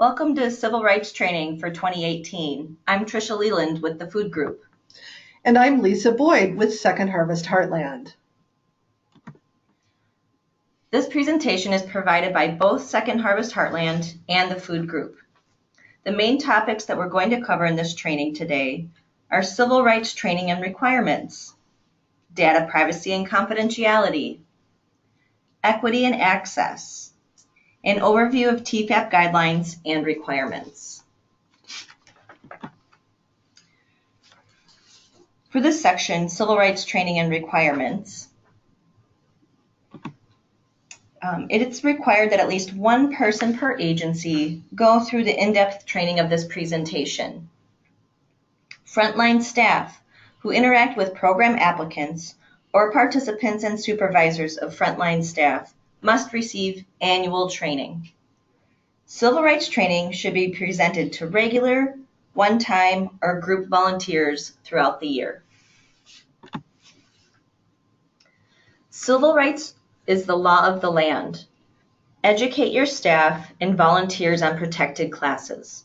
Welcome to Civil Rights Training for 2018. I'm Tricia Leland with the Food Group. And I'm Lisa Boyd with Second Harvest Heartland. This presentation is provided by both Second Harvest Heartland and the Food Group. The main topics that we're going to cover in this training today are civil rights training and requirements, data privacy and confidentiality, equity and access, an overview of TFAP guidelines and requirements. For this section, Civil Rights Training and Requirements, it is required that at least one person per agency go through the in-depth training of this presentation. Frontline staff who interact with program applicants or participants and supervisors of frontline staff must receive annual training. Civil rights training should be presented to regular, one-time, or group volunteers throughout the year. Civil rights is the law of the land. Educate your staff and volunteers on protected classes.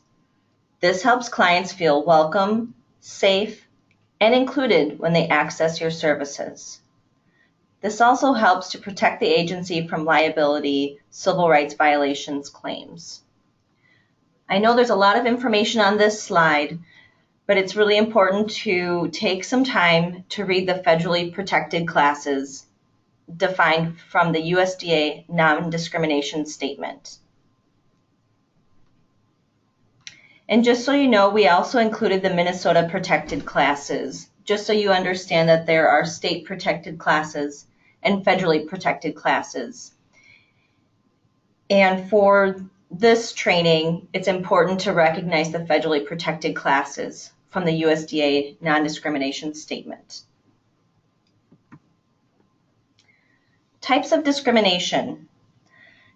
This helps clients feel welcome, safe, and included when they access your services. This also helps to protect the agency from liability civil rights violations claims. I know there's a lot of information on this slide, but it's really important to take some time to read the federally protected classes defined from the USDA non-discrimination statement. And just so you know, we also included the Minnesota protected classes, just so you understand that there are state protected classes and federally protected classes. And for this training, it's important to recognize the federally protected classes from the USDA non-discrimination statement. Types of discrimination.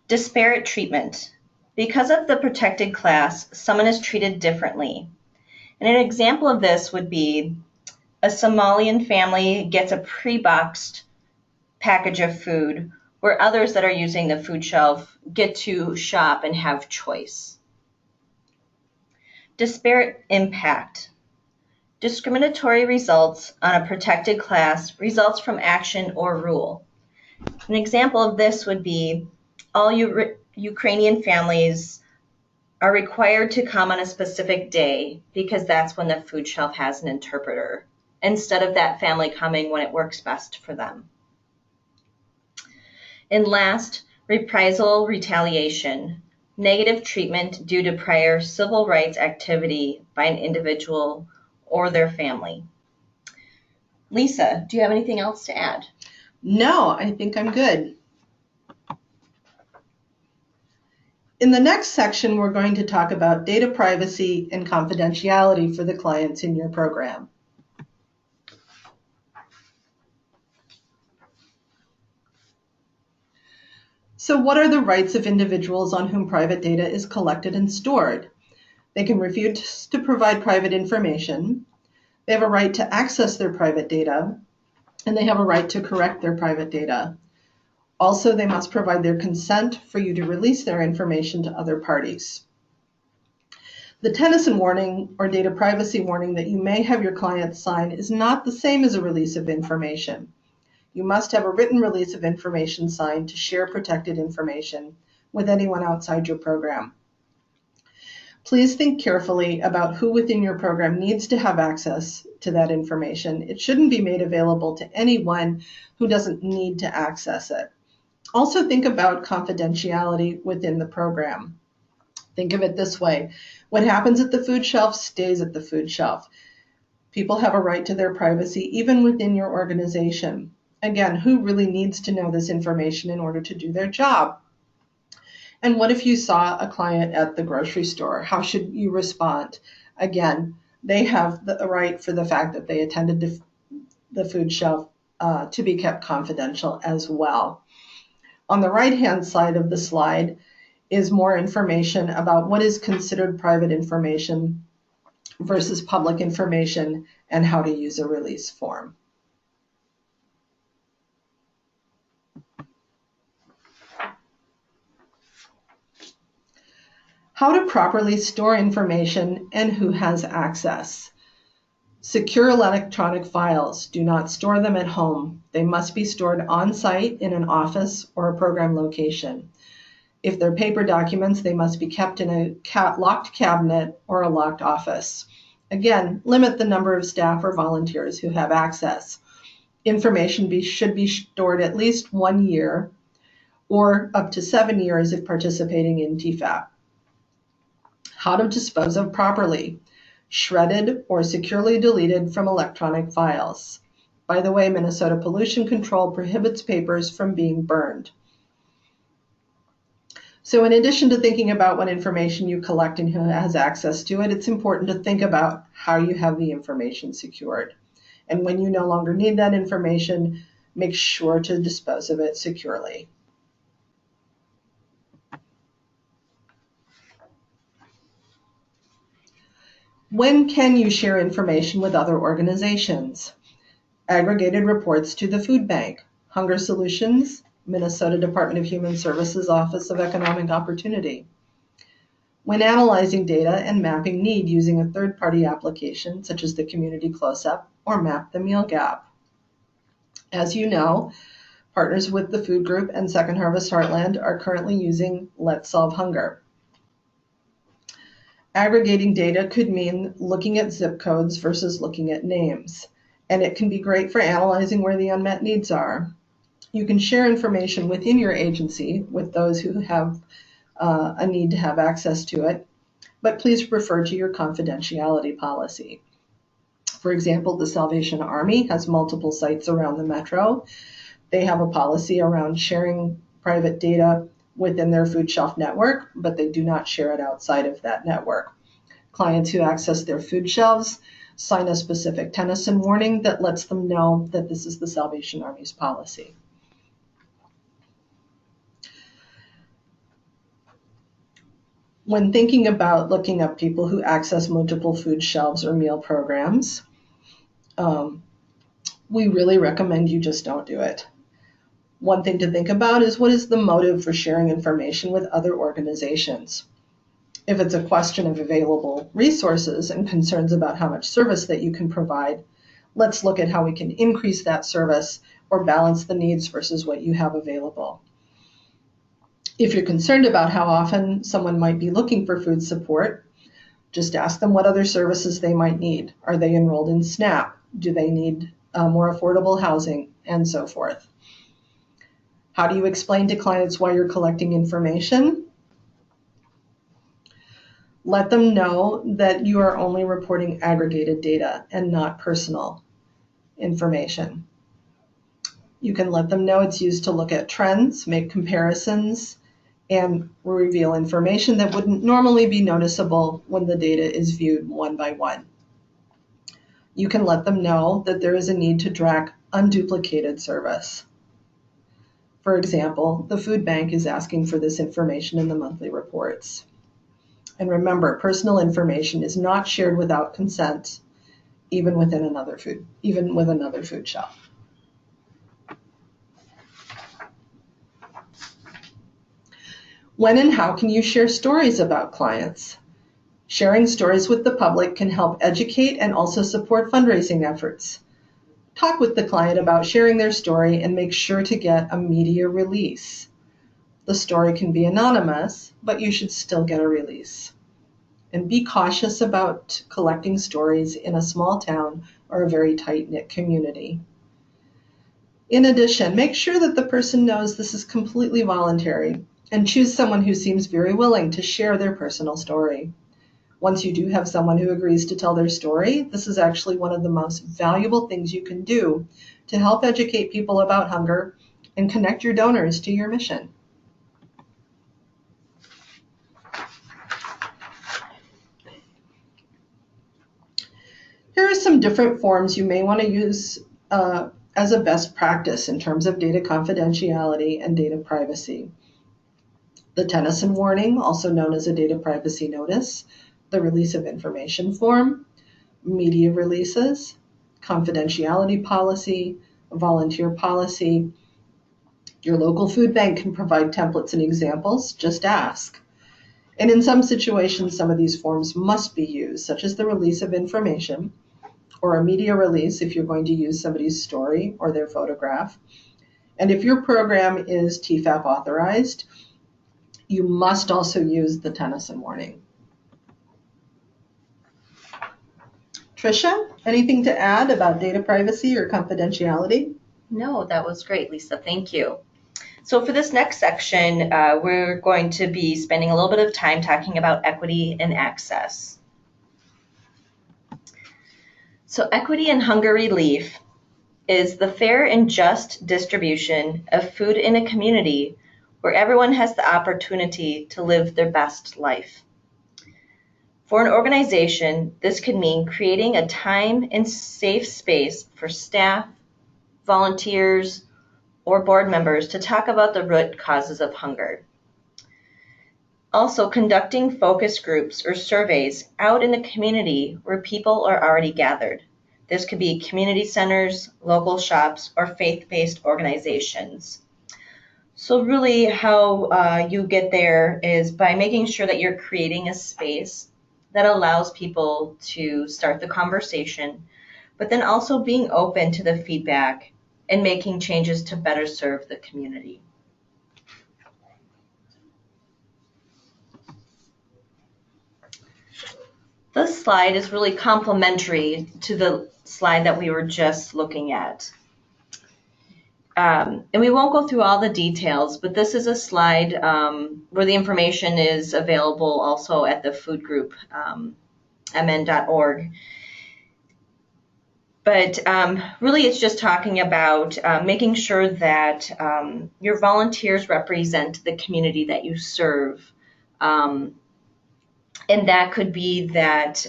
Disparate treatment. Because of the protected class, someone is treated differently. And an example of this would be a Somalian family gets a pre-boxed package of food, where others that are using the food shelf get to shop and have choice. Disparate impact. Discriminatory results on a protected class results from action or rule. An example of this would be all Ukrainian families are required to come on a specific day because that's when the food shelf has an interpreter, instead of that family coming when it works best for them. And last, reprisal retaliation, negative treatment due to prior civil rights activity by an individual or their family. Lisa, do you have anything else to add? No, I think I'm good. In the next section, we're going to talk about data privacy and confidentiality for the clients in your program. So what are the rights of individuals on whom private data is collected and stored? They can refuse to provide private information. They have a right to access their private data, and they have a right to correct their private data. Also, they must provide their consent for you to release their information to other parties. The Tennyson warning or data privacy warning that you may have your clients sign is not the same as a release of information. You must have a written release of information signed to share protected information with anyone outside your program. Please think carefully about who within your program needs to have access to that information. It shouldn't be made available to anyone who doesn't need to access it. Also think about confidentiality within the program. Think of it this way. What happens at the food shelf stays at the food shelf. People have a right to their privacy even within your organization. Again, who really needs to know this information in order to do their job? And what if you saw a client at the grocery store? How should you respond? Again, they have the right for the fact that they attended the food shelf to be kept confidential as well. On the right-hand side of the slide is more information about what is considered private information versus public information and how to use a release form. How to properly store information and who has access. Secure electronic files. Do not store them at home. They must be stored on-site in an office or a program location. If they're paper documents, they must be kept in a locked cabinet or a locked office. Again, limit the number of staff or volunteers who have access. Information should be stored at least 1 year or up to 7 years if participating in TFAP. How to dispose of properly. Shredded or securely deleted from electronic files. By the way, Minnesota Pollution Control prohibits papers from being burned. So in addition to thinking about what information you collect and who has access to it, it's important to think about how you have the information secured. And when you no longer need that information, make sure to dispose of it securely. When can you share information with other organizations? Aggregated reports to the food bank, Hunger Solutions, Minnesota Department of Human Services Office of Economic Opportunity. When analyzing data and mapping need using a third-party application such as the Community Close-Up or Map the Meal Gap. As you know, partners with the Food Group and Second Harvest Heartland are currently using Let's Solve Hunger. Aggregating data could mean looking at zip codes versus looking at names, and it can be great for analyzing where the unmet needs are. You can share information within your agency with those who have a need to have access to it, but please refer to your confidentiality policy. For example, the Salvation Army has multiple sites around the metro. They have a policy around sharing private data within their food shelf network, but they do not share it outside of that network. Clients who access their food shelves sign a specific Tennyson warning that lets them know that this is the Salvation Army's policy. When thinking about looking up people who access multiple food shelves or meal programs, we really recommend you just don't do it. One thing to think about is what is the motive for sharing information with other organizations? If it's a question of available resources and concerns about how much service that you can provide, let's look at how we can increase that service or balance the needs versus what you have available. If you're concerned about how often someone might be looking for food support, just ask them what other services they might need. Are they enrolled in SNAP? Do they need more affordable housing? And so forth. How do you explain to clients why you're collecting information? Let them know that you are only reporting aggregated data and not personal information. You can let them know it's used to look at trends, make comparisons, and reveal information that wouldn't normally be noticeable when the data is viewed one by one. You can let them know that there is a need to track unduplicated service. For example, the food bank is asking for this information in the monthly reports. And remember, personal information is not shared without consent, even with another food shelf. When and how can you share stories about clients? Sharing stories with the public can help educate and also support fundraising efforts. Talk with the client about sharing their story and make sure to get a media release. The story can be anonymous, but you should still get a release. And be cautious about collecting stories in a small town or a very tight-knit community. In addition, make sure that the person knows this is completely voluntary and choose someone who seems very willing to share their personal story. Once you do have someone who agrees to tell their story, this is actually one of the most valuable things you can do to help educate people about hunger and connect your donors to your mission. Here are some different forms you may want to use as a best practice in terms of data confidentiality and data privacy. The Tennyson warning, also known as a data privacy notice, the release of information form, media releases, confidentiality policy, volunteer policy. Your local food bank can provide templates and examples, just ask. And in some situations, some of these forms must be used, such as the release of information or a media release if you're going to use somebody's story or their photograph. And if your program is TFAP authorized, you must also use the Tennyson warning. Tricia, anything to add about data privacy or confidentiality? No, that was great, Lisa. Thank you. So for this next section, we're going to be spending a little bit of time talking about equity and access. So equity and hunger relief is the fair and just distribution of food in a community where everyone has the opportunity to live their best life. For an organization, this could mean creating a time and safe space for staff, volunteers, or board members to talk about the root causes of hunger. Also, conducting focus groups or surveys out in the community where people are already gathered. This could be community centers, local shops, or faith-based organizations. So really how you get there is by making sure that you're creating a space that allows people to start the conversation, but then also being open to the feedback and making changes to better serve the community. This slide is really complementary to the slide that we were just looking at. And we won't go through all the details, but this is a slide where the information is available also at the food group, mn.org. But really it's just talking about making sure that your volunteers represent the community that you serve. And that could be that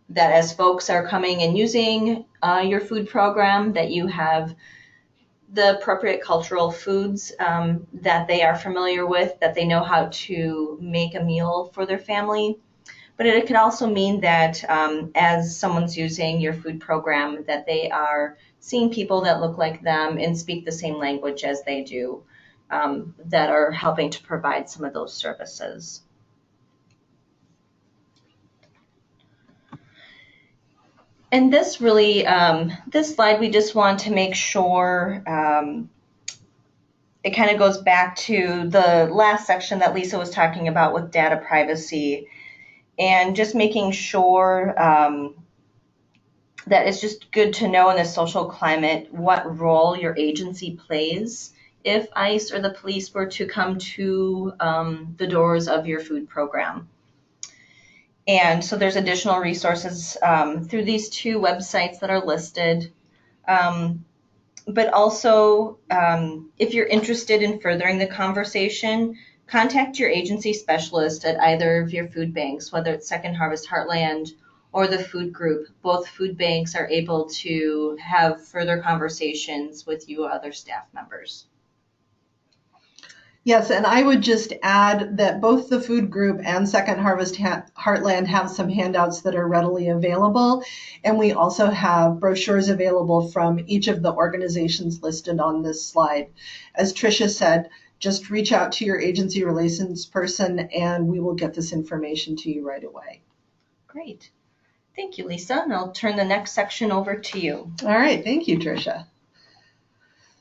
that as folks are coming and using your food program, that you have the appropriate cultural foods that they are familiar with, that they know how to make a meal for their family. But it could also mean that as someone's using your food program, that they are seeing people that look like them and speak the same language as they do, that are helping to provide some of those services. And this really, this slide, we just want to make sure it kind of goes back to the last section that Lisa was talking about with data privacy, and just making sure that it's just good to know in this social climate what role your agency plays if ICE or the police were to come to the doors of your food program. And so there's additional resources through these two websites that are listed. But also, if you're interested in furthering the conversation, contact your agency specialist at either of your food banks, whether it's Second Harvest Heartland or the food group. Both food banks are able to have further conversations with you or other staff members. Yes, and I would just add that both the food group and Second Harvest Heartland have some handouts that are readily available. And we also have brochures available from each of the organizations listed on this slide. As Tricia said, just reach out to your agency relations person and we will get this information to you right away. Great. Thank you, Lisa. And I'll turn the next section over to you. All right. Thank you, Tricia.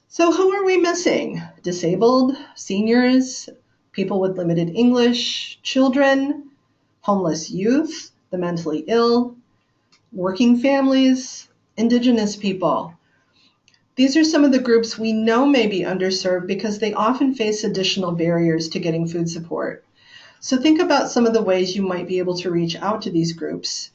So who are we missing? Disabled, seniors, people with limited English, children, homeless youth, the mentally ill, working families, Indigenous people. These are some of the groups we know may be underserved because they often face additional barriers to getting food support. So think about some of the ways you might be able to reach out to these groups,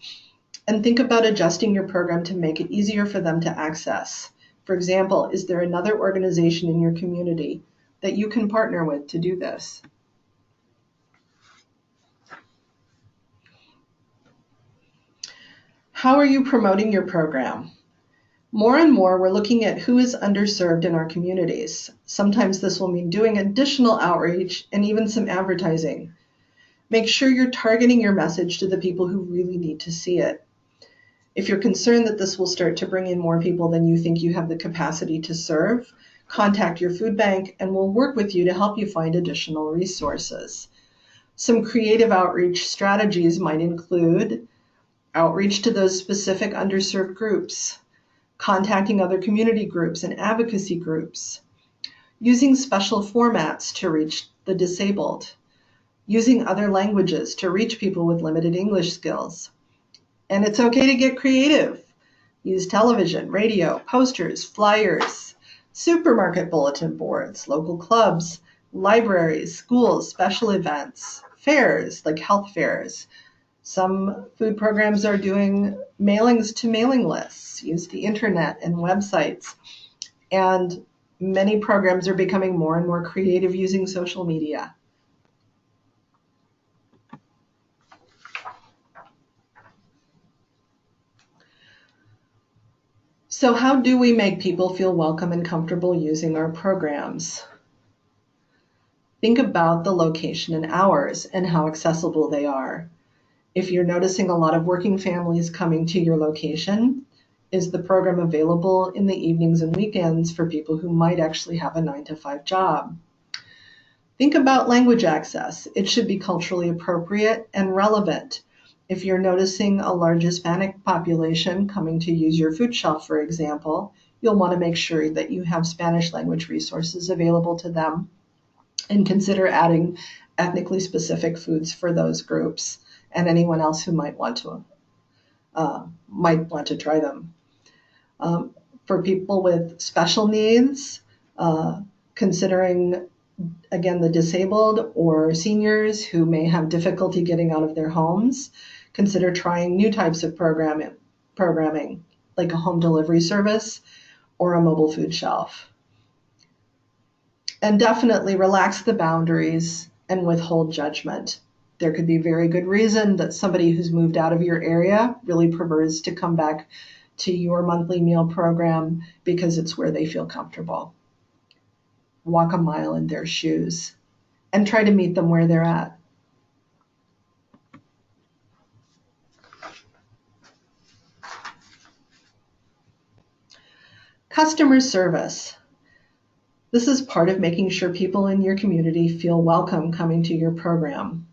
and think about adjusting your program to make it easier for them to access. For example, is there another organization in your community that you can partner with to do this? How are you promoting your program? More and more, we're looking at who is underserved in our communities. Sometimes this will mean doing additional outreach and even some advertising. Make sure you're targeting your message to the people who really need to see it. If you're concerned that this will start to bring in more people than you think you have the capacity to serve, contact your food bank and we'll work with you to help you find additional resources. Some creative outreach strategies might include outreach to those specific underserved groups, contacting other community groups and advocacy groups, using special formats to reach the disabled, using other languages to reach people with limited English skills. And it's okay to get creative. Use television, radio, posters, flyers, supermarket bulletin boards, local clubs, libraries, schools, special events, fairs like health fairs. Some food programs are doing mailings to mailing lists, use the internet and websites, and many programs are becoming more and more creative using social media. So how do we make people feel welcome and comfortable using our programs? Think about the location and hours and how accessible they are. If you're noticing a lot of working families coming to your location, is the program available in the evenings and weekends for people who might actually have a 9-to-5 job? Think about language access. It should be culturally appropriate and relevant. If you're noticing a large Hispanic population coming to use your food shelf, for example, you'll want to make sure that you have Spanish language resources available to them and consider adding ethnically specific foods for those groups and anyone else who might want to try them. For people with special needs, considering again the disabled or seniors who may have difficulty getting out of their homes, consider trying new types of programming like a home delivery service or a mobile food shelf. And definitely relax the boundaries and withhold judgment. There could be very good reason that somebody who's moved out of your area really prefers to come back to your monthly meal program because it's where they feel comfortable. Walk a mile in their shoes and try to meet them where they're at. Customer service. This is part of making sure people in your community feel welcome coming to your program.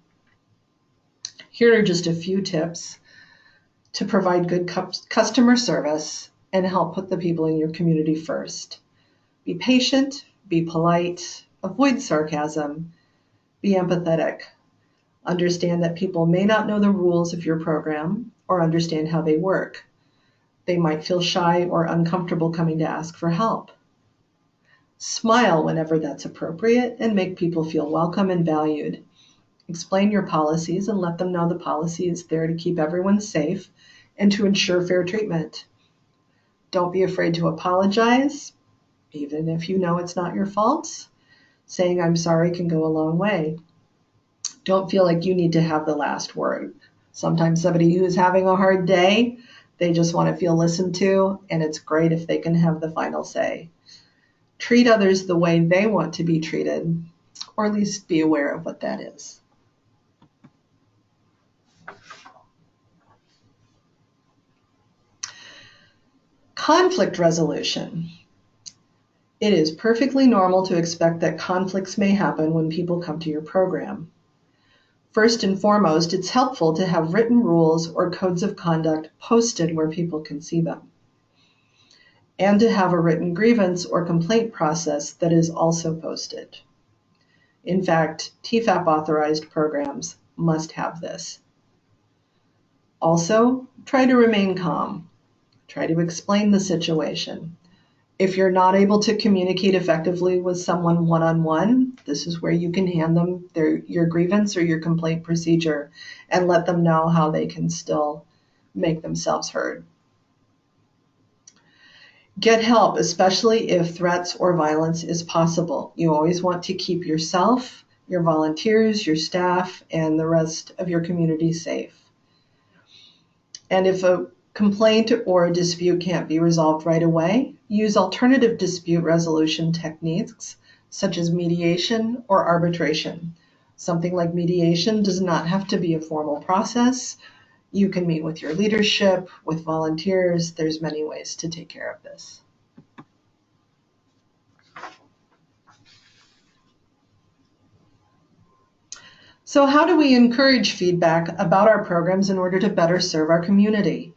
Here are just a few tips to provide good customer service and help put the people in your community first. Be patient, be polite, avoid sarcasm, be empathetic. Understand that people may not know the rules of your program or understand how they work. They might feel shy or uncomfortable coming to ask for help. Smile whenever that's appropriate and make people feel welcome and valued. Explain your policies and let them know the policy is there to keep everyone safe and to ensure fair treatment. Don't be afraid to apologize, even if you know it's not your fault. Saying I'm sorry can go a long way. Don't feel like you need to have the last word. Sometimes somebody who's having a hard day, they just want to feel listened to, and it's great if they can have the final say. Treat others the way they want to be treated, or at least be aware of what that is. Conflict resolution. It is perfectly normal to expect that conflicts may happen when people come to your program. First and foremost, it's helpful to have written rules or codes of conduct posted where people can see them, and to have a written grievance or complaint process that is also posted. In fact, TFAP authorized programs must have this. Also, try to remain calm. Try to explain the situation. If you're not able to communicate effectively with someone one-on-one, this is where you can hand them your grievance or your complaint procedure and let them know how they can still make themselves heard. Get help, especially if threats or violence is possible. You always want to keep yourself, your volunteers, your staff, and the rest of your community safe. And if a complaint or a dispute can't be resolved right away, use alternative dispute resolution techniques such as mediation or arbitration. Something like mediation does not have to be a formal process. You can meet with your leadership, with volunteers. There's many ways to take care of this. So how do we encourage feedback about our programs in order to better serve our community?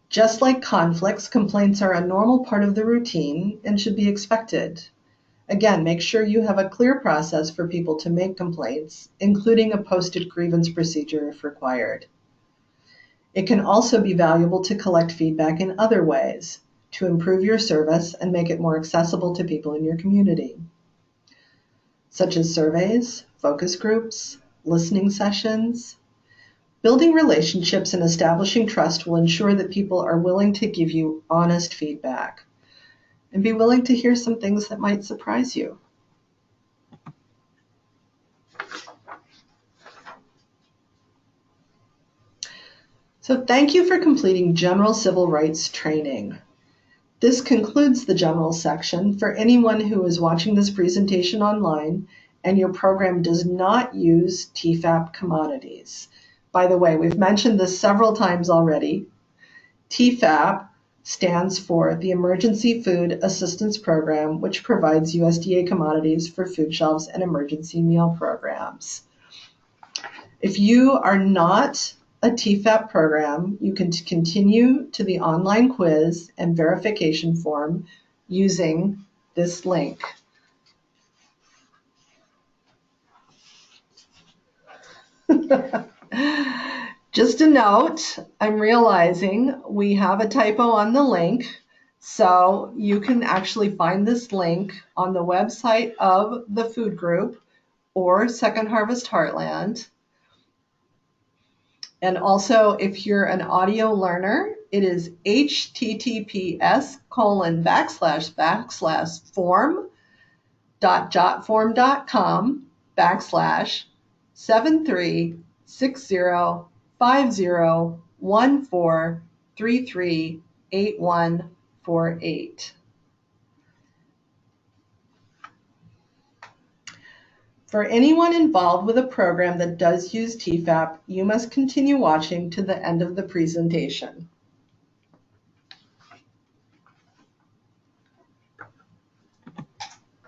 Just like conflicts, complaints are a normal part of the routine and should be expected. Again, make sure you have a clear process for people to make complaints, including a posted grievance procedure if required. It can also be valuable to collect feedback in other ways to improve your service and make it more accessible to people in your community, such as surveys, focus groups, listening sessions. Building relationships and establishing trust will ensure that people are willing to give you honest feedback and be willing to hear some things that might surprise you. So thank you for completing General Civil Rights training. This concludes the general section. For anyone who is watching this presentation online and your program does not use TFAP commodities. By the way, we've mentioned this several times already. TFAP stands for the Emergency Food Assistance Program, which provides USDA commodities for food shelves and emergency meal programs. If you are not a TFAP program, you can continue to the online quiz and verification form using this link. Just a note, I'm realizing we have a typo on the link, so you can actually find this link on the website of the food group or Second Harvest Heartland. And also, if you're an audio learner, it is https://form.jotform.com/73605014338148. For anyone involved with a program that does use TFAP, you must continue watching to the end of the presentation.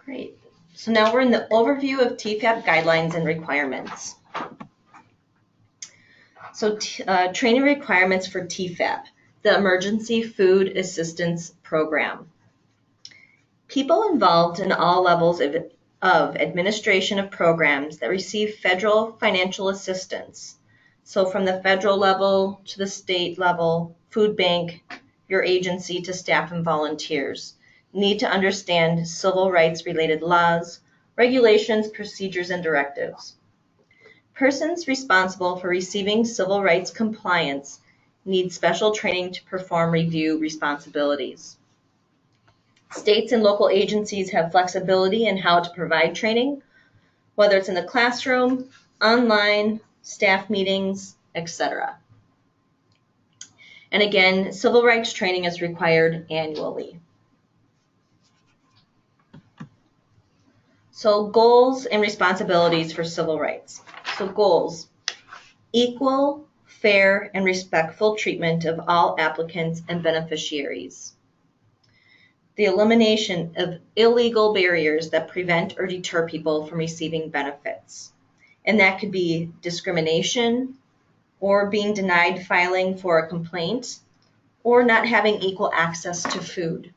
Great. So now we're in the overview of TFAP guidelines and requirements. So training requirements for TFAP, the Emergency Food Assistance Program. People involved in all levels of administration of programs that receive federal financial assistance. So from the federal level to the state level, food bank, your agency to staff and volunteers need to understand civil rights related laws, regulations, procedures, and directives. Persons responsible for receiving civil rights compliance need special training to perform review responsibilities. States and local agencies have flexibility in how to provide training, whether it's in the classroom, online, staff meetings, etc. And again, civil rights training is required annually. So goals and responsibilities for civil rights. So goals: equal, fair, and respectful treatment of all applicants and beneficiaries. The elimination of illegal barriers that prevent or deter people from receiving benefits. And that could be discrimination, or being denied filing for a complaint, or not having equal access to food.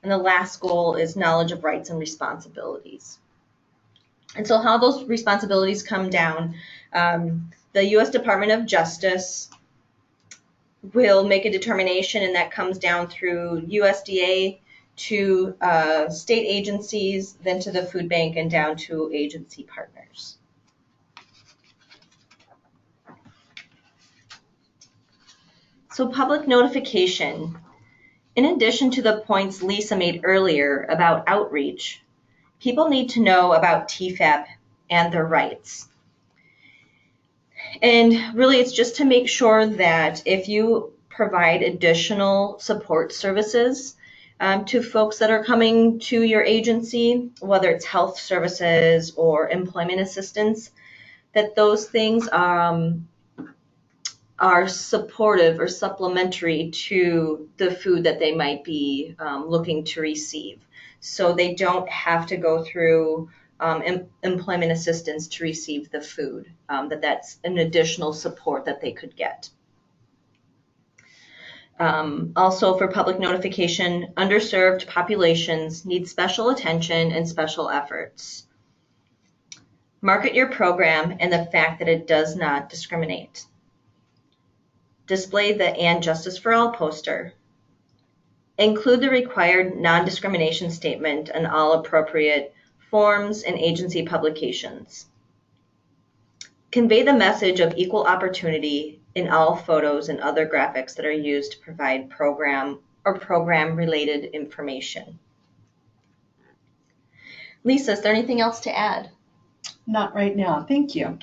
And the last goal is knowledge of rights and responsibilities. And so how those responsibilities come down, the U.S. Department of Justice will make a determination, and that comes down through USDA to state agencies, then to the food bank, and down to agency partners. So public notification. In addition to the points Lisa made earlier about outreach, people need to know about TFAP and their rights. And really, it's just to make sure that if you provide additional support services to folks that are coming to your agency, whether it's health services or employment assistance, that those things are supportive or supplementary to the food that they might be looking to receive. So they don't have to go through employment assistance to receive the food, that's an additional support that they could get. Also, for public notification, underserved populations need special attention and special efforts. Market your program and the fact that it does not discriminate. Display the "And Justice for All" poster. Include the required non-discrimination statement on all appropriate forms and agency publications. Convey the message of equal opportunity in all photos and other graphics that are used to provide program or program-related information. Lisa, is there anything else to add? Not right now. Thank you.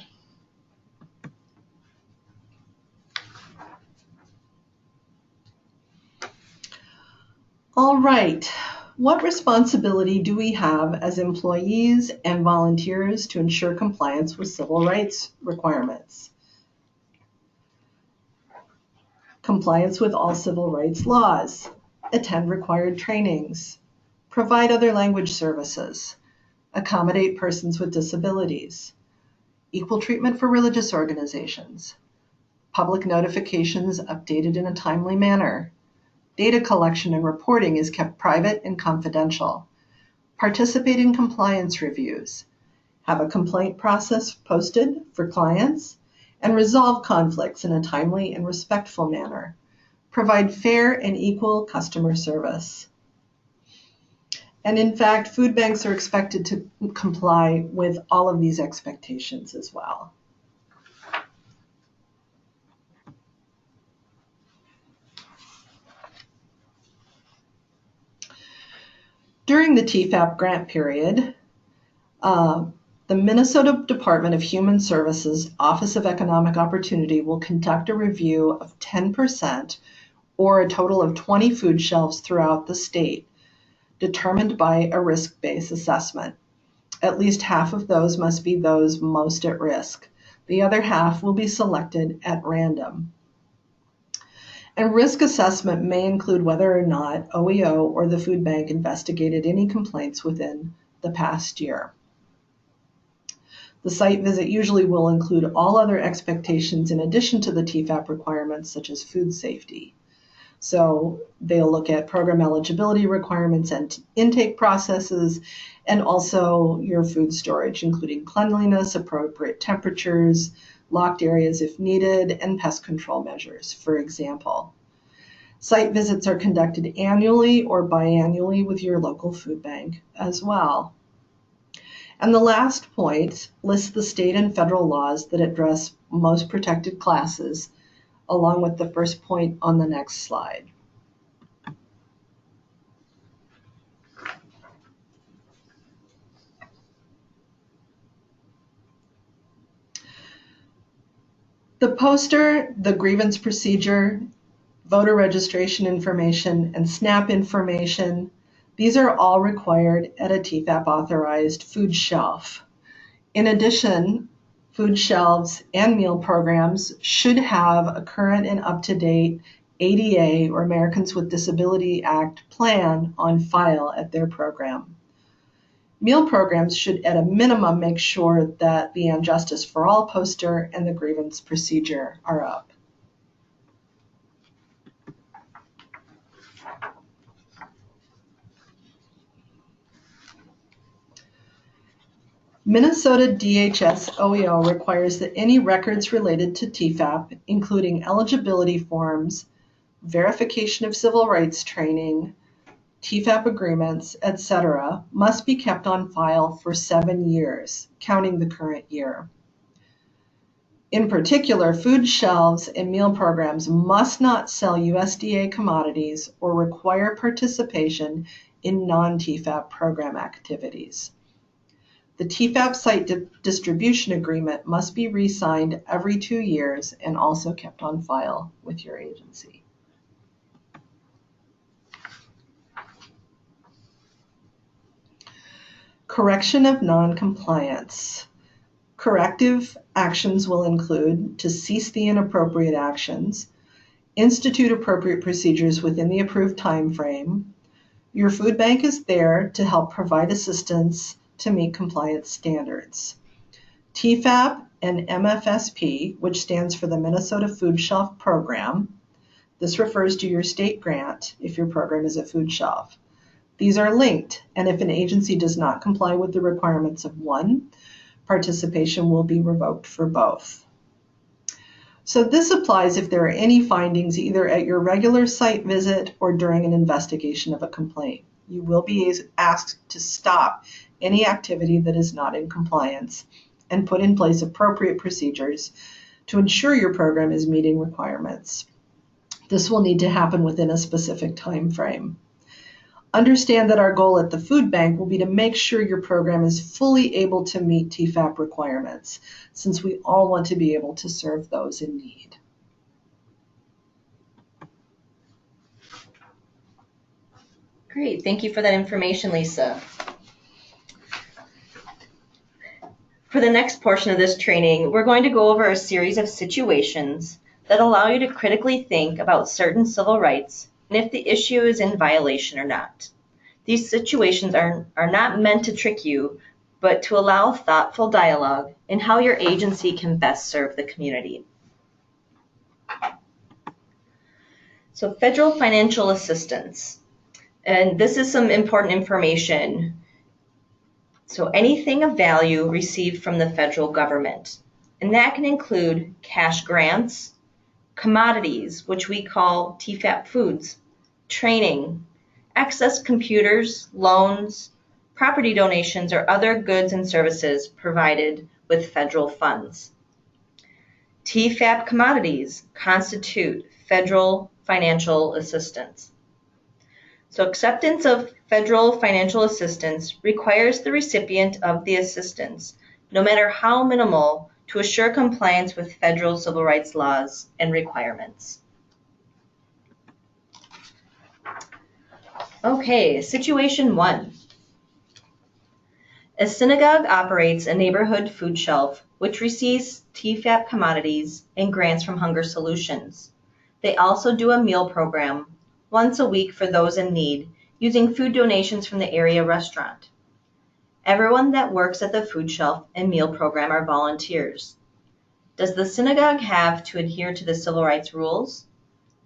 All right. What responsibility do we have as employees and volunteers to ensure compliance with civil rights requirements? Compliance with all civil rights laws, attend required trainings, provide other language services, accommodate persons with disabilities, equal treatment for religious organizations, public notifications updated in a timely manner, data collection and reporting is kept private and confidential, participate in compliance reviews, have a complaint process posted for clients, and resolve conflicts in a timely and respectful manner, provide fair and equal customer service. And in fact, food banks are expected to comply with all of these expectations as well. During the TEFAP grant period, the Minnesota Department of Human Services Office of Economic Opportunity will conduct a review of 10% or a total of 20 food shelves throughout the state, determined by a risk-based assessment. At least half of those must be those most at risk. The other half will be selected at random. And risk assessment may include whether or not OEO or the food bank investigated any complaints within the past year. The site visit usually will include all other expectations in addition to the TEFAP requirements, such as food safety. So they'll look at program eligibility requirements and intake processes, and also your food storage, including cleanliness, appropriate temperatures, locked areas if needed, and pest control measures, for example. Site visits are conducted annually or biannually with your local food bank as well. And the last point lists the state and federal laws that address most protected classes, along with the first point on the next slide. The poster, the grievance procedure, voter registration information, and SNAP information, these are all required at a TEFAP authorized food shelf. In addition, food shelves and meal programs should have a current and up-to-date ADA or Americans with Disability Act plan on file at their program. Meal programs should at a minimum make sure that the And Justice for All poster and the grievance procedure are up. Minnesota DHS OEO requires that any records related to TEFAP, including eligibility forms, verification of civil rights training, TEFAP agreements, etc., must be kept on file for 7 years, counting the current year. In particular, food shelves and meal programs must not sell USDA commodities or require participation in non-TEFAP program activities. The TEFAP site distribution agreement must be re-signed every 2 years and also kept on file with your agency. Correction of non-compliance. Corrective actions will include to cease the inappropriate actions, institute appropriate procedures within the approved time frame. Your food bank is there to help provide assistance to meet compliance standards. TFAP and MFSP, which stands for the Minnesota Food Shelf Program, this refers to your state grant if your program is a food shelf. These are linked, and if an agency does not comply with the requirements of one, participation will be revoked for both. So this applies if there are any findings either at your regular site visit or during an investigation of a complaint. You will be asked to stop any activity that is not in compliance and put in place appropriate procedures to ensure your program is meeting requirements. This will need to happen within a specific time frame. Understand that our goal at the food bank will be to make sure your program is fully able to meet TFAP requirements, since we all want to be able to serve those in need. Great, thank you for that information, Lisa. For the next portion of this training, we're going to go over a series of situations that allow you to critically think about certain civil rights and if the issue is in violation or not. These situations are not meant to trick you, but to allow thoughtful dialogue in how your agency can best serve the community. So federal financial assistance. And this is some important information. So anything of value received from the federal government. And that can include cash grants, commodities, which we call TFAP foods, training, excess computers, loans, property donations, or other goods and services provided with federal funds. TFAP commodities constitute federal financial assistance. So acceptance of federal financial assistance requires the recipient of the assistance, no matter how minimal, to assure compliance with federal civil rights laws and requirements. Okay, situation 1. A synagogue operates a neighborhood food shelf which receives TFAP commodities and grants from Hunger Solutions. They also do a meal program once a week for those in need, using food donations from the area restaurant. Everyone that works at the food shelf and meal program are volunteers. Does the synagogue have to adhere to the civil rights rules?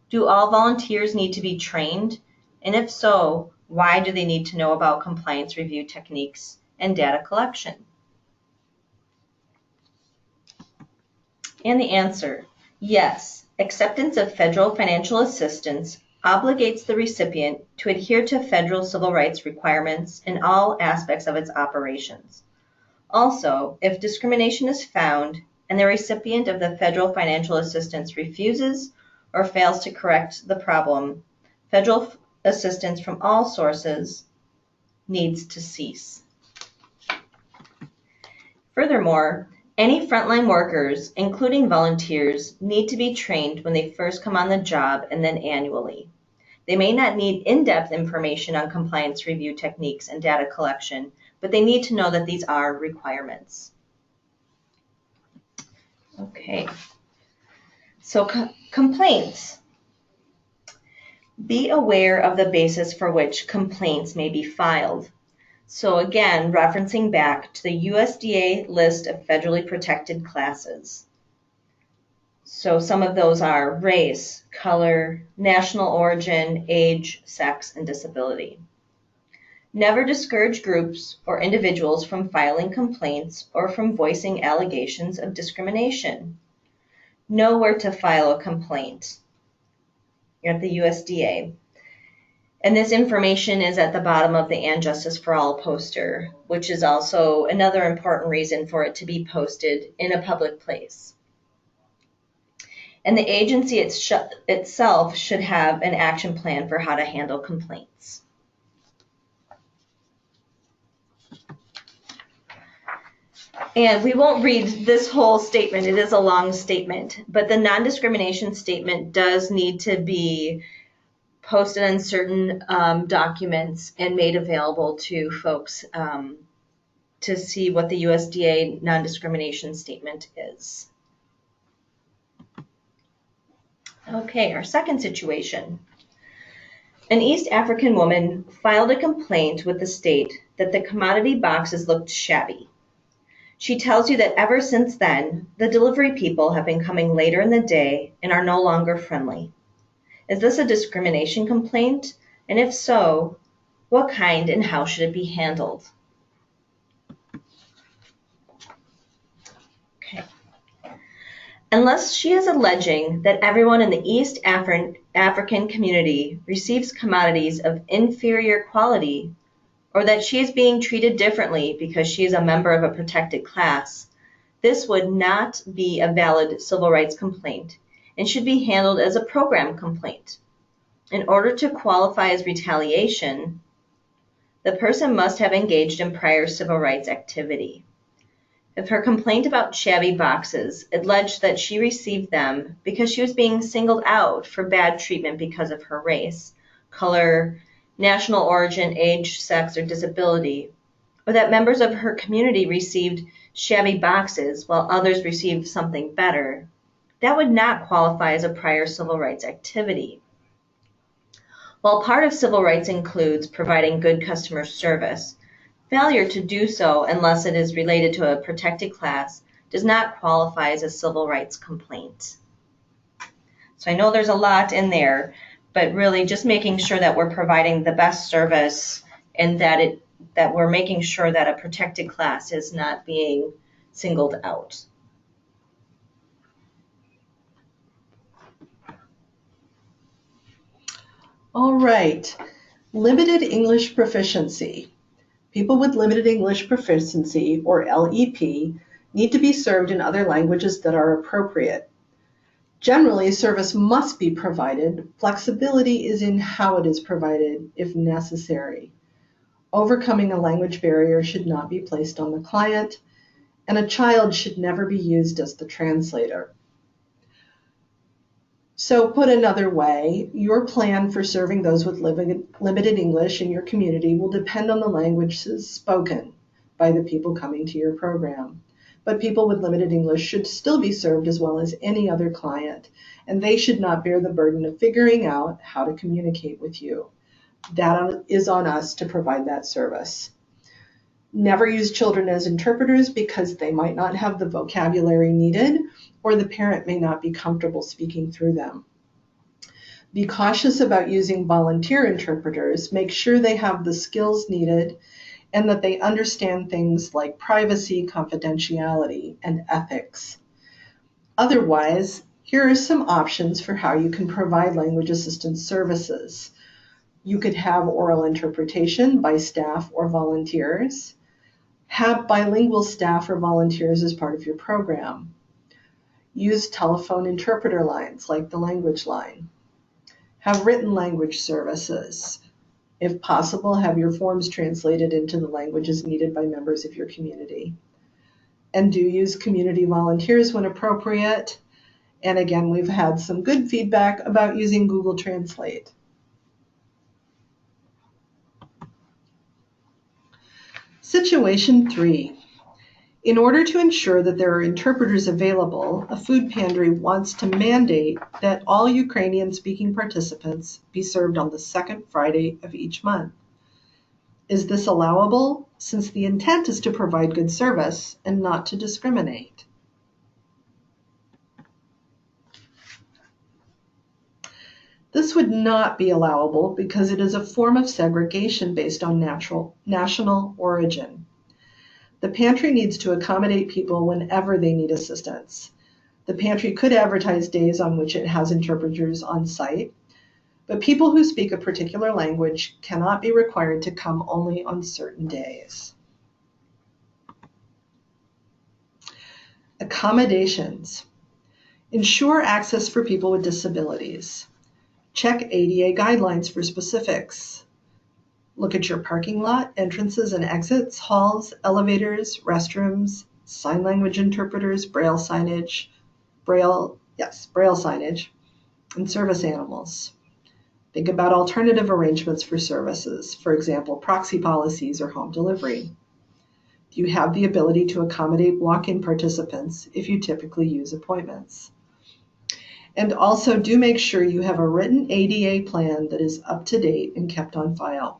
Do all volunteers need to be trained? And if so, why do they need to know about compliance review techniques and data collection? And the answer, yes, acceptance of federal financial assistance obligates the recipient to adhere to federal civil rights requirements in all aspects of its operations. Also, if discrimination is found and the recipient of the federal financial assistance refuses or fails to correct the problem, federal assistance from all sources needs to cease. Furthermore, any frontline workers, including volunteers, need to be trained when they first come on the job and then annually. They may not need in-depth information on compliance review techniques and data collection, but they need to know that these are requirements. Okay, so complaints. Be aware of the basis for which complaints may be filed. So again, referencing back to the USDA list of federally protected classes. So some of those are race, color, national origin, age, sex, and disability. Never discourage groups or individuals from filing complaints or from voicing allegations of discrimination. Know where to file a complaint. You're at the USDA. And this information is at the bottom of the And Justice for All poster, which is also another important reason for it to be posted in a public place. And the agency itself should have an action plan for how to handle complaints. And we won't read this whole statement. It is a long statement, but the non-discrimination statement does need to be posted on certain documents and made available to folks to see what the USDA non-discrimination statement is. Okay, our second situation. An East African woman filed a complaint with the state that the commodity boxes looked shabby. She tells you that ever since then, the delivery people have been coming later in the day and are no longer friendly. Is this a discrimination complaint? And if so, what kind and how should it be handled? Okay. Unless she is alleging that everyone in the East African community receives commodities of inferior quality, or that she is being treated differently because she is a member of a protected class, this would not be a valid civil rights complaint and should be handled as a program complaint. In order to qualify as retaliation, the person must have engaged in prior civil rights activity. If her complaint about shabby boxes alleged that she received them because she was being singled out for bad treatment because of her race, color, national origin, age, sex, or disability, or that members of her community received shabby boxes while others received something better, that would not qualify as a prior civil rights activity. While part of civil rights includes providing good customer service, failure to do so unless it is related to a protected class does not qualify as a civil rights complaint. So I know there's a lot in there, but really just making sure that we're providing the best service and that we're making sure that a protected class is not being singled out. All right, limited English proficiency. People with limited English proficiency, or LEP, need to be served in other languages that are appropriate. Generally, service must be provided. Flexibility is in how it is provided, if necessary. Overcoming a language barrier should not be placed on the client, and a child should never be used as the translator. So put another way, your plan for serving those with limited English in your community will depend on the languages spoken by the people coming to your program. But people with limited English should still be served as well as any other client, and they should not bear the burden of figuring out how to communicate with you. That is on us to provide that service. Never use children as interpreters because they might not have the vocabulary needed, or the parent may not be comfortable speaking through them. Be cautious about using volunteer interpreters. Make sure they have the skills needed and that they understand things like privacy, confidentiality, and ethics. Otherwise, here are some options for how you can provide language assistance services. You could have oral interpretation by staff or volunteers. Have bilingual staff or volunteers as part of your program. Use telephone interpreter lines like the language line. Have written language services. If possible, have your forms translated into the languages needed by members of your community. And do use community volunteers when appropriate. And again, we've had some good feedback about using Google Translate. Situation 3. In order to ensure that there are interpreters available, a food pantry wants to mandate that all Ukrainian-speaking participants be served on the second Friday of each month. Is this allowable, since the intent is to provide good service and not to discriminate? This would not be allowable because it is a form of segregation based on national origin. The pantry needs to accommodate people whenever they need assistance. The pantry could advertise days on which it has interpreters on site, but people who speak a particular language cannot be required to come only on certain days. Accommodations. Ensure access for people with disabilities. Check ADA guidelines for specifics. Look at your parking lot, entrances and exits, halls, elevators, restrooms, sign language interpreters, braille signage, and service animals. Think about alternative arrangements for services, for example, proxy policies or home delivery. Do you have the ability to accommodate walk-in participants if you typically use appointments? And also do make sure you have a written ADA plan that is up to date and kept on file.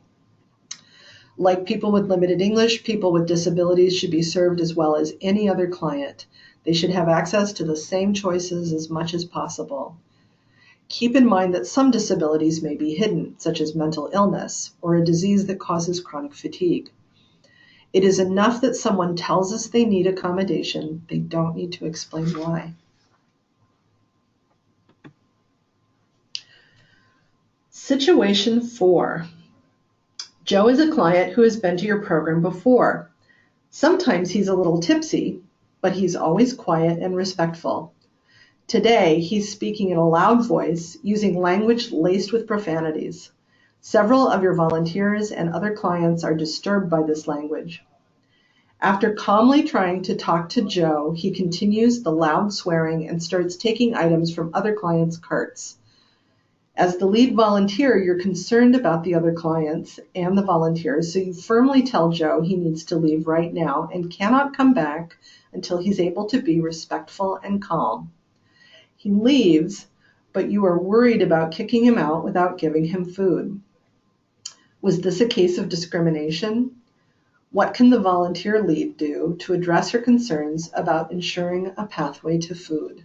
Like people with limited English, people with disabilities should be served as well as any other client. They should have access to the same choices as much as possible. Keep in mind that some disabilities may be hidden, such as mental illness or a disease that causes chronic fatigue. It is enough that someone tells us they need accommodation. They don't need to explain why. Situation 4. Joe is a client who has been to your program before. Sometimes he's a little tipsy, but he's always quiet and respectful. Today, he's speaking in a loud voice, using language laced with profanities. Several of your volunteers and other clients are disturbed by this language. After calmly trying to talk to Joe, he continues the loud swearing and starts taking items from other clients' carts. As the lead volunteer, you're concerned about the other clients and the volunteers, so you firmly tell Joe he needs to leave right now and cannot come back until he's able to be respectful and calm. He leaves, but you are worried about kicking him out without giving him food. Was this a case of discrimination? What can the volunteer lead do to address her concerns about ensuring a pathway to food?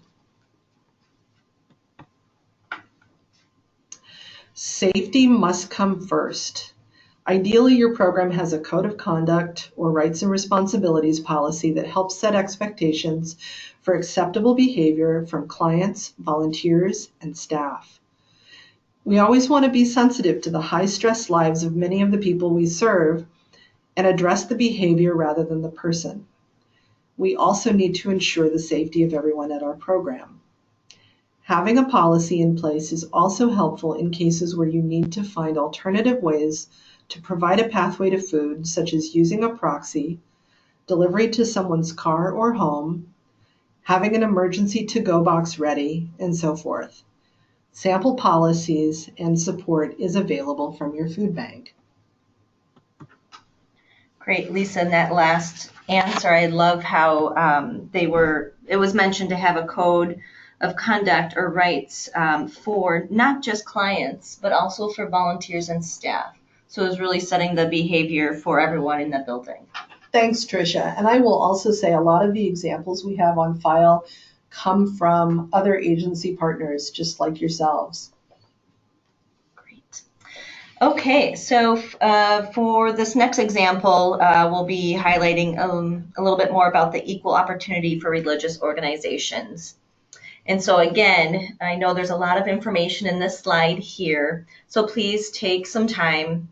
Safety must come first. Ideally, your program has a code of conduct or rights and responsibilities policy that helps set expectations for acceptable behavior from clients, volunteers, and staff. We always want to be sensitive to the high-stress lives of many of the people we serve and address the behavior rather than the person. We also need to ensure the safety of everyone at our program. Having a policy in place is also helpful in cases where you need to find alternative ways to provide a pathway to food, such as using a proxy, delivery to someone's car or home, having an emergency to-go box ready, and so forth. Sample policies and support is available from your food bank. Great, Lisa, in that last answer, I love how it was mentioned to have a code of conduct or rights for not just clients, but also for volunteers and staff. So it was really setting the behavior for everyone in the building. Thanks, Tricia. And I will also say a lot of the examples we have on file come from other agency partners, just like yourselves. Great. Okay, so for this next example, we'll be highlighting a little bit more about the equal opportunity for religious organizations. And so again, I know there's a lot of information in this slide here, so please take some time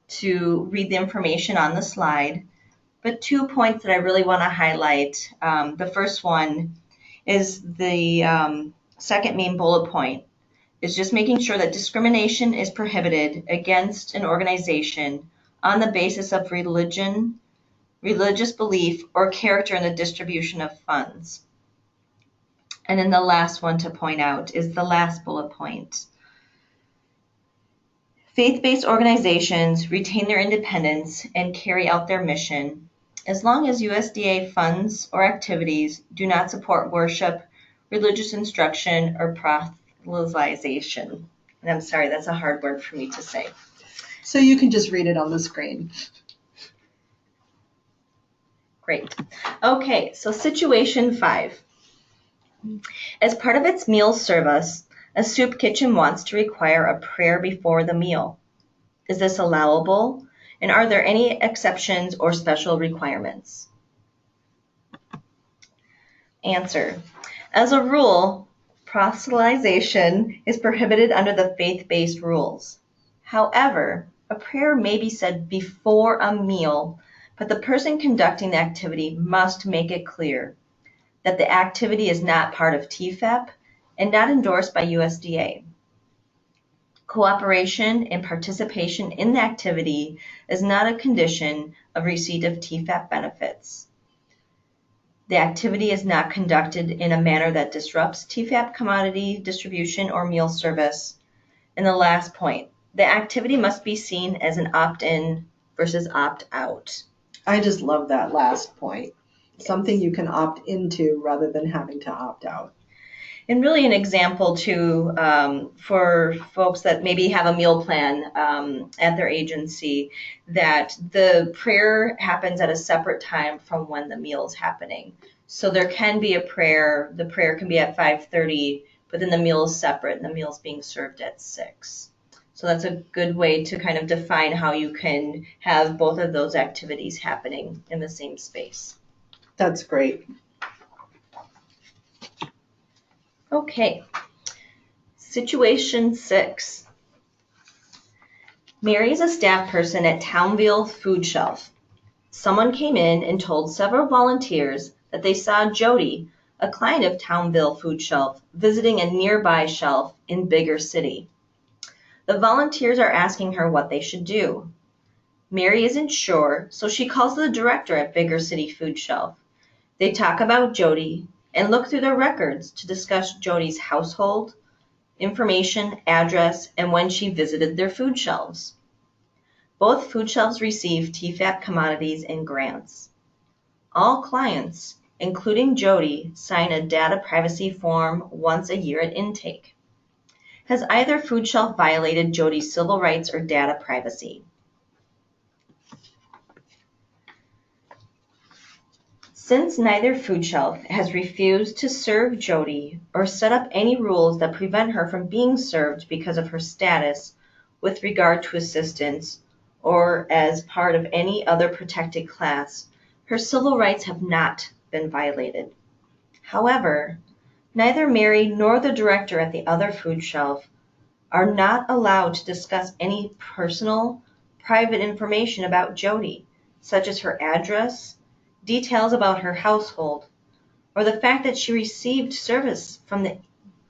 to read the information on the slide. But 2 points that I really want to highlight. The first one is the second main bullet point, is just making sure that discrimination is prohibited against an organization on the basis of religion, religious belief, or character in the distribution of funds. And then the last one to point out is the last bullet point. Faith-based organizations retain their independence and carry out their mission as long as USDA funds or activities do not support worship, religious instruction, or proselytization. And I'm sorry, that's a hard word for me to say. So you can just read it on the screen. Great. Okay, so situation 5. As part of its meal service, a soup kitchen wants to require a prayer before the meal. Is this allowable? And are there any exceptions or special requirements? Answer. As a rule, proselytization is prohibited under the faith-based rules. However, a prayer may be said before a meal, but the person conducting the activity must make it clear that the activity is not part of TFAP and not endorsed by USDA. Cooperation and participation in the activity is not a condition of receipt of TFAP benefits. The activity is not conducted in a manner that disrupts TFAP commodity distribution or meal service. And the last point, the activity must be seen as an opt-in versus opt-out. I just love that last point. Something you can opt into rather than having to opt out. And really an example too, for folks that maybe have a meal plan at their agency, that the prayer happens at a separate time from when the meal is happening. So there can be a prayer, the prayer can be at 5:30, but then the meal is separate and the meal is being served at 6. So that's a good way to kind of define how you can have both of those activities happening in the same space. That's great. Okay. Situation 6. Mary is a staff person at Townville Food Shelf. Someone came in and told several volunteers that they saw Jody, a client of Townville Food Shelf, visiting a nearby shelf in Bigger City. The volunteers are asking her what they should do. Mary isn't sure, so she calls the director at Bigger City Food Shelf. They talk about Jody and look through their records to discuss Jody's household, information, address, and when she visited their food shelves. Both food shelves receive TFAP commodities and grants. All clients, including Jody, sign a data privacy form once a year at intake. Has either food shelf violated Jody's civil rights or data privacy? Since neither food shelf has refused to serve Jody or set up any rules that prevent her from being served because of her status with regard to assistance or as part of any other protected class, her civil rights have not been violated. However, neither Mary nor the director at the other food shelf are not allowed to discuss any personal, private information about Jody, such as her address, details about her household, or the fact that she received service from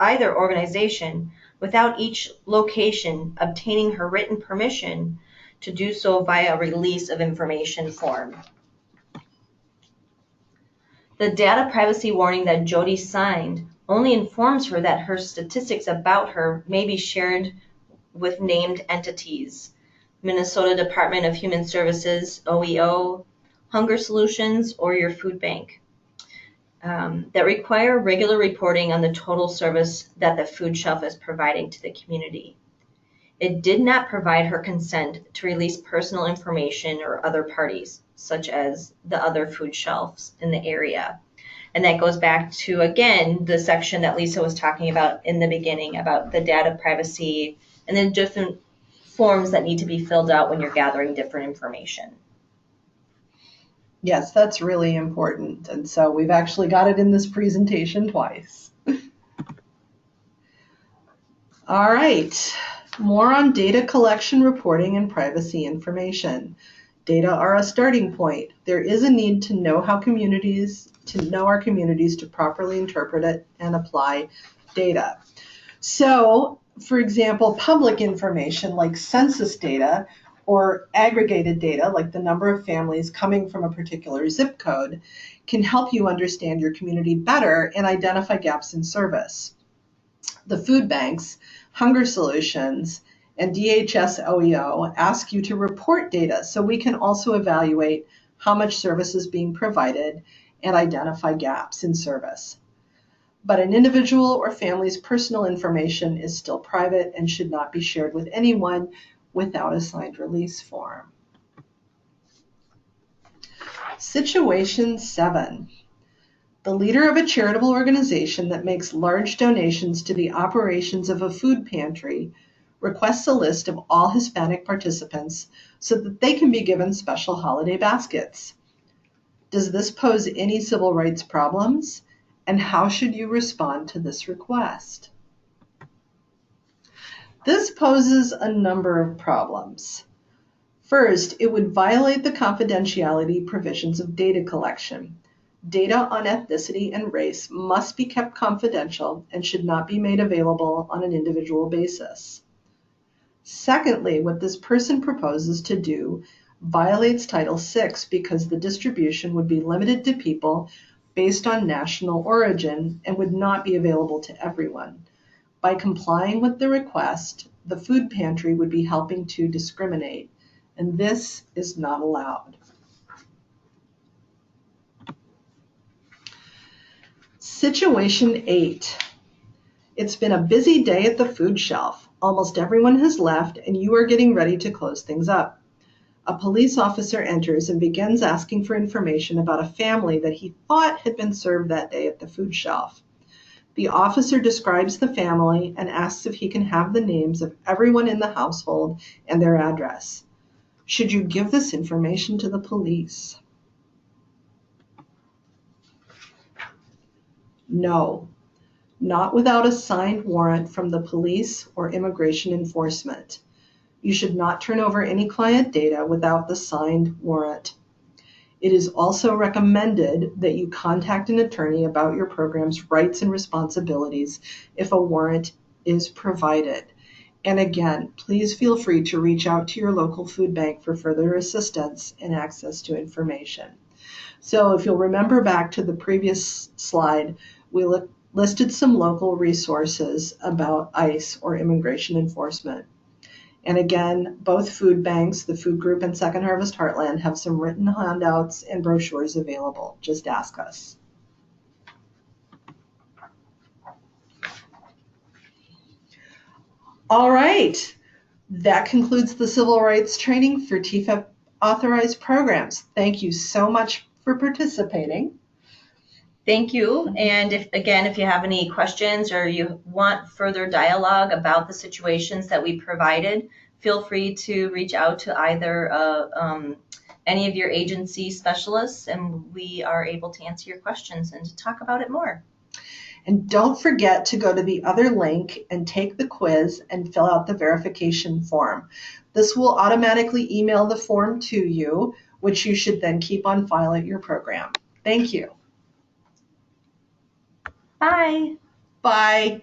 either organization without each location obtaining her written permission to do so via a release of information form. The data privacy warning that Jody signed only informs her that her statistics about her may be shared with named entities: Minnesota Department of Human Services, OEO, Hunger Solutions, or your food bank, that require regular reporting on the total service that the food shelf is providing to the community. It did not provide her consent to release personal information or other parties, such as the other food shelves in the area. And that goes back to, again, the section that Lisa was talking about in the beginning about the data privacy and then different forms that need to be filled out when you're gathering different information. Yes, that's really important. And so we've actually got it in this presentation twice. All right, more on data collection, reporting, and privacy information. Data are a starting point. There is a need to know our communities to properly interpret it and apply data. So, for example, public information like census data or aggregated data like the number of families coming from a particular zip code can help you understand your community better and identify gaps in service. The food banks, Hunger Solutions, and DHS OEO ask you to report data so we can also evaluate how much service is being provided and identify gaps in service. But an individual or family's personal information is still private and should not be shared with anyone without a signed release form. Situation 7. The leader of a charitable organization that makes large donations to the operations of a food pantry requests a list of all Hispanic participants so that they can be given special holiday baskets. Does this pose any civil rights problems? And how should you respond to this request? This poses a number of problems. First, it would violate the confidentiality provisions of data collection. Data on ethnicity and race must be kept confidential and should not be made available on an individual basis. Secondly, what this person proposes to do violates Title VI because the distribution would be limited to people based on national origin and would not be available to everyone. By complying with the request, the food pantry would be helping to discriminate, and this is not allowed. Situation 8. It's been a busy day at the food shelf. Almost everyone has left, and you are getting ready to close things up. A police officer enters and begins asking for information about a family that he thought had been served that day at the food shelf. The officer describes the family and asks if he can have the names of everyone in the household and their address. Should you give this information to the police? No, not without a signed warrant from the police or immigration enforcement. You should not turn over any client data without the signed warrant. It is also recommended that you contact an attorney about your program's rights and responsibilities if a warrant is provided. And again, please feel free to reach out to your local food bank for further assistance and access to information. So if you'll remember back to the previous slide, we listed some local resources about ICE or immigration enforcement. And again, both food banks, the Food Group and Second Harvest Heartland, have some written handouts and brochures available. Just ask us. All right. That concludes the civil rights training for TFEP authorized programs. Thank you so much for participating. Thank you. And if you have any questions or you want further dialogue about the situations that we provided, feel free to reach out to either any of your agency specialists, and we are able to answer your questions and to talk about it more. And don't forget to go to the other link and take the quiz and fill out the verification form. This will automatically email the form to you, which you should then keep on file at your program. Thank you. Bye. Bye.